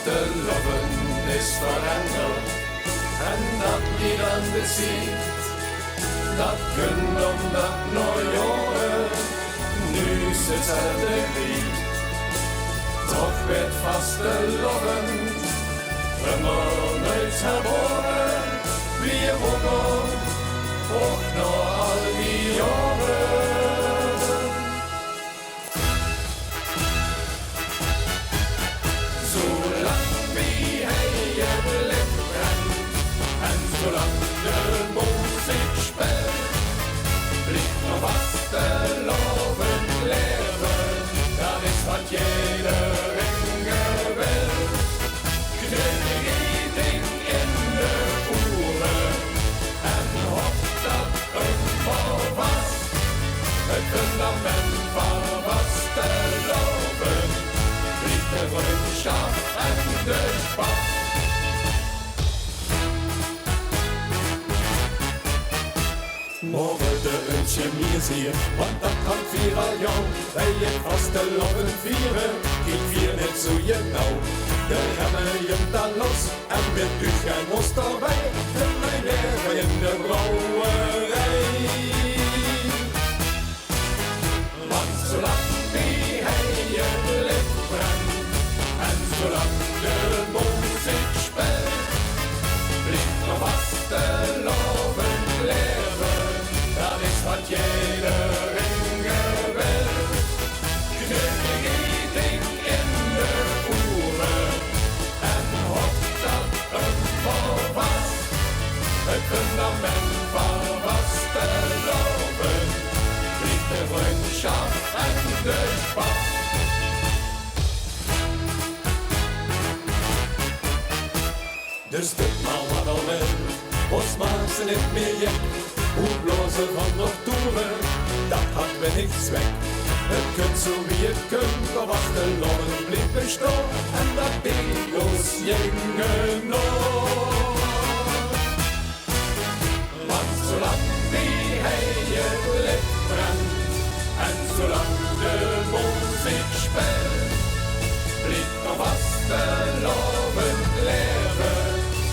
vasteloven is veranderd en dat iedereen ziet. Dat kunt omdat nog jaren, nu is hetzelfde lied. Toch werd vasteloven immer nooit herboren, wie honger, ook nog al die jaren. Zolang wie hij je licht brengt en zolang de muziek speelt, blijft nog vasteloven leven. Dat is wat iedereen wil. Knullig ding in de oren en hoopt dat het voor was. Het fundament van vasteloven blijft de vriendschap en de pas. Morgen de untje meer hier, want dat kan vier al jou. Bij je vasteloven vieren, ik vier net zo genau. De remmen je dan los en met u geen most erbij. De mijn leven in de brouwerij. Want zolang wie hij je licht brengt en zolang de muziek speelt, blijft nog vasteloven leven. Dat is wat iedereen wil. Knullig ding in de oren en hoopt dat het voor was. Het fundament van vasteloven blijft de vriendschap en de pas. Dus dit maar wat al wil, ons maakt ze niet meer jek. Hoe blozen van nog toeren, dat had me niks weg. Het kunt zo wie het kunt, maar vasteloven blijft bestaan. En dat deels jingen nog. Want zolang wie hij je licht brengt en zolang de muziek speelt, blijft nog vasteloven leven.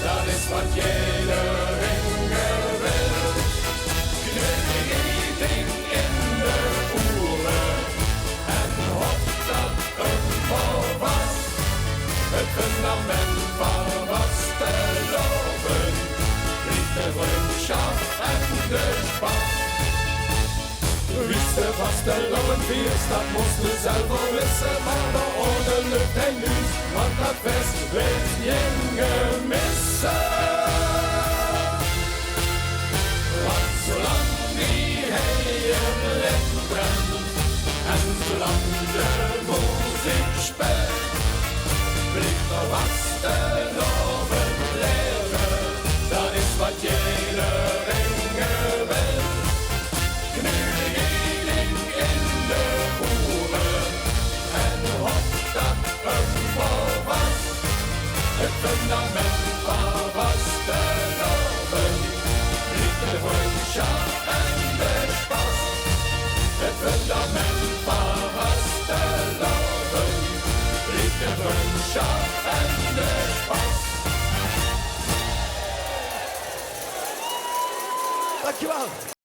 Dat is wat iedereen wil. Knullig ding in de oren en hoopt dat het voor was. Het fundament van vasteloven blijft de vriendschap en de pas. Wist de vasteloven viert, dat moest we zelf al wissen, maar de orde lukt hij nu, want dat fest weet geen missen. Want zolang wie hij je licht brengt en zolang de muziek speelt, blijft er vasteloven leven. Dat is wat iedereen wil. Knullig ding in de oren en hoopt dat het voor was. Het fundament van vasteloven blijft de vriendschap en de pas. Het fundament van vasteloven blijft de vriendschap en de pas. Dankjewel.